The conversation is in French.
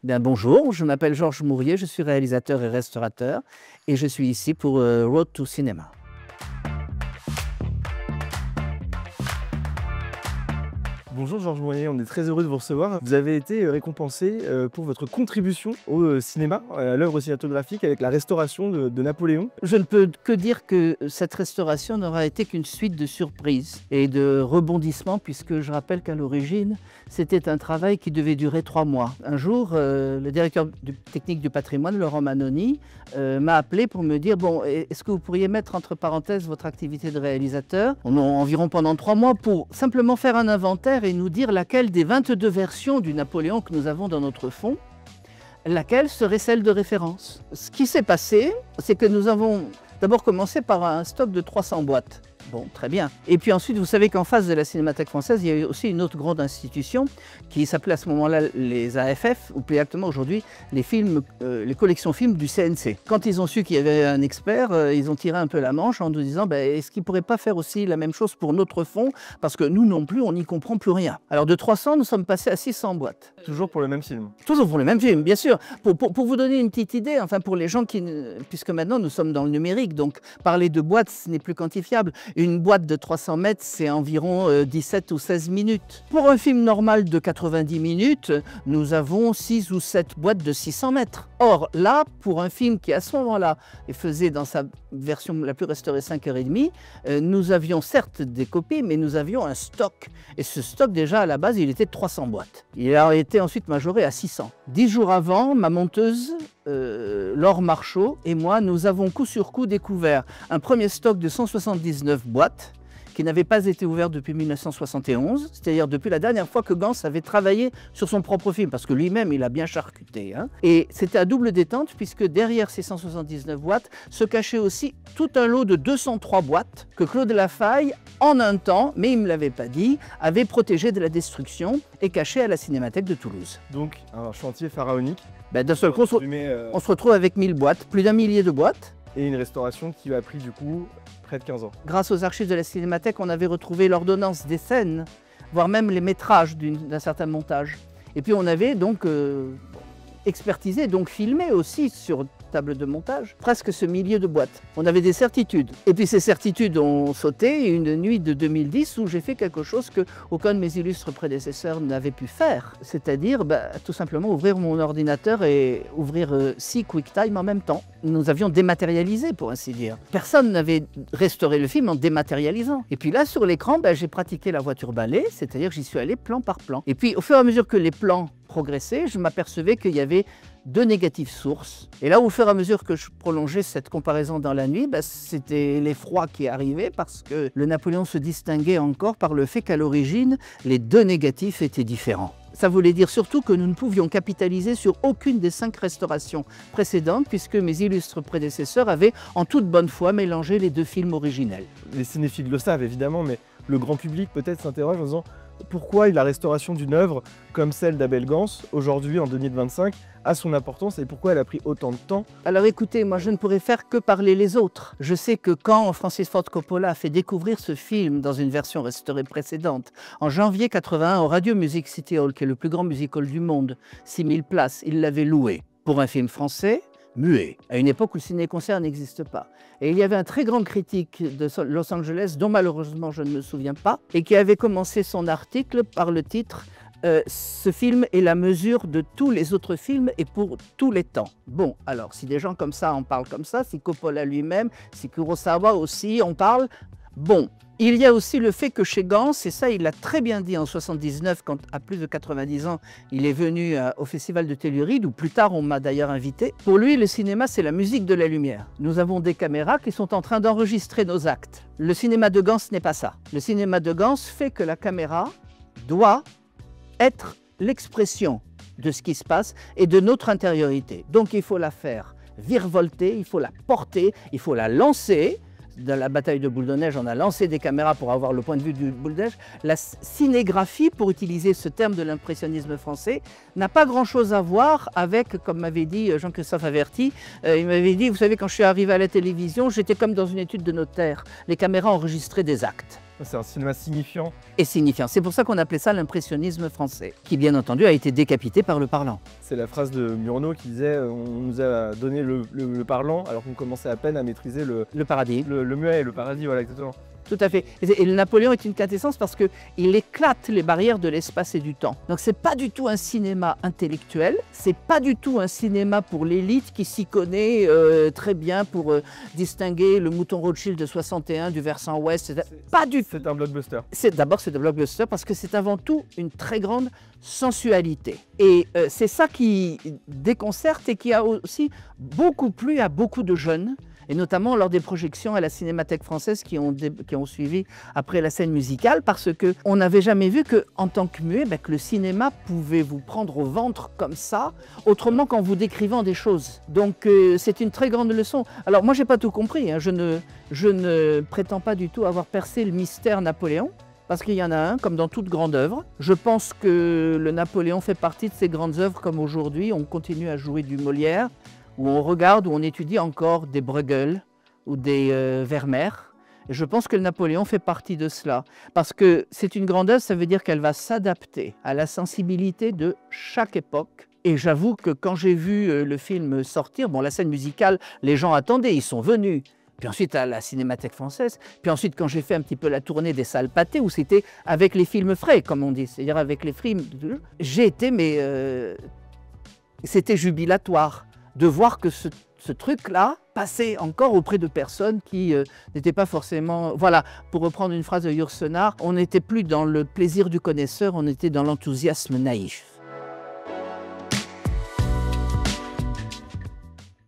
Bien, bonjour, je m'appelle Georges Mourier, je suis réalisateur et restaurateur et je suis ici pour Road to Cinema. Bonjour Georges Mourier, on est très heureux de vous recevoir. Vous avez été récompensé pour votre contribution au cinéma, à l'œuvre cinématographique avec la restauration de Napoléon. Je ne peux que dire que cette restauration n'aura été qu'une suite de surprises et de rebondissements, puisque je rappelle qu'à l'origine, c'était un travail qui devait durer 3 mois. Un jour, le directeur technique du patrimoine, Laurent Manoni, m'a appelé pour me dire « Bon, est-ce que vous pourriez mettre entre parenthèses votre activité de réalisateur environ pendant 3 mois pour simplement faire un inventaire et nous dire laquelle des 22 versions du Napoléon que nous avons dans notre fonds, laquelle serait celle de référence. » Ce qui s'est passé, c'est que nous avons d'abord commencé par un stock de 300 boîtes. Bon, très bien. Et puis ensuite, vous savez qu'en face de la Cinémathèque française, il y avait aussi une autre grande institution qui s'appelait à ce moment-là les AFF, ou plus exactement aujourd'hui les collections films du CNC. Quand ils ont su qu'il y avait un expert, ils ont tiré un peu la manche en nous disant est-ce qu'ils ne pourraient pas faire aussi la même chose pour notre fonds? Parce que nous non plus, on n'y comprend plus rien. Alors de 300, nous sommes passés à 600 boîtes. Toujours pour le même film? Toujours pour le même film, bien sûr. Pour vous donner une petite idée, enfin pour les gens puisque maintenant nous sommes dans le numérique, donc parler de boîtes, ce n'est plus quantifiable. Une boîte de 300 mètres, c'est environ 17 ou 16 minutes. Pour un film normal de 90 minutes, nous avons 6 ou 7 boîtes de 600 mètres. Or, là, pour un film qui, à ce moment-là, faisait dans sa version la plus restaurée 5h30, nous avions certes des copies, mais nous avions un stock. Et ce stock, déjà, à la base, il était de 300 boîtes. Il a été ensuite majoré à 600. 10 jours avant, ma monteuse, Laure Marchot et moi, nous avons coup sur coup découvert un premier stock de 179 boîtes qui n'avait pas été ouvert depuis 1971, c'est-à-dire depuis la dernière fois que Gans avait travaillé sur son propre film, parce que lui-même, il a bien charcuté. Et c'était à double détente, puisque derrière ces 179 boîtes se cachait aussi tout un lot de 203 boîtes que Claude Lafaille, en un temps, mais il ne me l'avait pas dit, avait protégé de la destruction et caché à la Cinémathèque de Toulouse. Donc un chantier pharaonique. D'un seul coup, on se retrouve avec 1000 boîtes, plus d'un millier de boîtes. Et une restauration qui a pris du coup près de 15 ans. Grâce aux archives de la Cinémathèque, on avait retrouvé l'ordonnance des scènes, voire même les métrages d'un certain montage. Et puis on avait donc expertisé, donc filmé aussi sur table de montage, presque ce millier de boîtes. On avait des certitudes. Et puis ces certitudes ont sauté une nuit de 2010 où j'ai fait quelque chose qu'aucun de mes illustres prédécesseurs n'avait pu faire. C'est-à-dire tout simplement ouvrir mon ordinateur et ouvrir 6 QuickTime en même temps. Nous avions dématérialisé, pour ainsi dire. Personne n'avait restauré le film en dématérialisant. Et puis là, sur l'écran, j'ai pratiqué la voiture balai, c'est-à-dire que j'y suis allé plan par plan. Et puis au fur et à mesure que les plans progressaient, je m'apercevais qu'il y avait 2 négatifs sources. Et là, au fur et à mesure que je prolongeais cette comparaison dans la nuit, c'était l'effroi qui arrivait parce que le Napoléon se distinguait encore par le fait qu'à l'origine, les 2 négatifs étaient différents. Ça voulait dire surtout que nous ne pouvions capitaliser sur aucune des 5 restaurations précédentes puisque mes illustres prédécesseurs avaient en toute bonne foi mélangé les 2 films originels. Les cinéphiles le savent évidemment, mais le grand public peut-être s'interroge en disant pourquoi la restauration d'une œuvre comme celle d'Abel Gans, aujourd'hui en 2025, a son importance et pourquoi elle a pris autant de temps? Alors écoutez, moi je ne pourrais faire que parler les autres. Je sais que quand Francis Ford Coppola a fait découvrir ce film dans une version restaurée précédente, en janvier 81 au Radio Music City Hall, qui est le plus grand music hall du monde, 6000 places, il l'avait loué pour un film français, muet, à une époque où le ciné-concert n'existe pas. Et il y avait un très grand critique de Los Angeles, dont malheureusement je ne me souviens pas, et qui avait commencé son article par le titre ce film est la mesure de tous les autres films et pour tous les temps. Bon, alors, si des gens comme ça en parlent comme ça, si Coppola lui-même, si Kurosawa aussi en parle, bon. Il y a aussi le fait que chez Gans, et ça il l'a très bien dit en 79, quand à plus de 90 ans, il est venu au Festival de Telluride, où plus tard on m'a d'ailleurs invité. Pour lui, le cinéma, c'est la musique de la lumière. Nous avons des caméras qui sont en train d'enregistrer nos actes. Le cinéma de Gans n'est pas ça. Le cinéma de Gans fait que la caméra doit être l'expression de ce qui se passe et de notre intériorité. Donc il faut la faire virevolter, il faut la porter, il faut la lancer. Dans la bataille de Boule de Neige, on a lancé des caméras pour avoir le point de vue du boule de neige. La cinégraphie, pour utiliser ce terme de l'impressionnisme français, n'a pas grand-chose à voir avec, comme m'avait dit Jean-Christophe Averty, il m'avait dit, vous savez, quand je suis arrivé à la télévision, j'étais comme dans une étude de notaire. Les caméras enregistraient des actes. C'est un cinéma signifiant. Et signifiant. C'est pour ça qu'on appelait ça l'impressionnisme français, qui bien entendu a été décapité par le parlant. C'est la phrase de Murnau qui disait on nous a donné le parlant alors qu'on commençait à peine à maîtriser Le paradis. le muet, le paradis, voilà exactement. Tout à fait. Et le Napoléon est une quintessence parce qu'il éclate les barrières de l'espace et du temps. Donc c'est pas du tout un cinéma intellectuel, c'est pas du tout un cinéma pour l'élite qui s'y connaît très bien pour distinguer le mouton Rothschild de 61 du versant ouest. Pas du tout. C'est un blockbuster. D'abord c'est un blockbuster parce que c'est avant tout une très grande sensualité. Et c'est ça qui déconcerte et qui a aussi beaucoup plu à beaucoup de jeunes. Et notamment lors des projections à la Cinémathèque française qui ont suivi après la scène musicale, parce qu'on n'avait jamais vu qu'en tant que muet, que le cinéma pouvait vous prendre au ventre comme ça, autrement qu'en vous décrivant des choses. Donc c'est une très grande leçon. Alors moi, j'ai pas tout compris, hein. Je ne prétends pas du tout avoir percé le mystère Napoléon, parce qu'il y en a un, comme dans toute grande œuvre. Je pense que le Napoléon fait partie de ces grandes œuvres, comme aujourd'hui, on continue à jouer du Molière, où on regarde, où on étudie encore des Bruegel ou des Vermeer. Et je pense que le Napoléon fait partie de cela. Parce que c'est une grande œuvre, ça veut dire qu'elle va s'adapter à la sensibilité de chaque époque. Et j'avoue que quand j'ai vu le film sortir, bon, la scène musicale, les gens attendaient, ils sont venus. Puis ensuite à la Cinémathèque française. Puis ensuite, quand j'ai fait un petit peu la tournée des salles pâtées, où c'était avec les films frais, comme on dit, c'est-à-dire avec les films, j'ai été, mais c'était jubilatoire de voir que ce truc-là passait encore auprès de personnes qui n'étaient pas forcément... Voilà, pour reprendre une phrase de Yourcenar, on n'était plus dans le plaisir du connaisseur, on était dans l'enthousiasme naïf.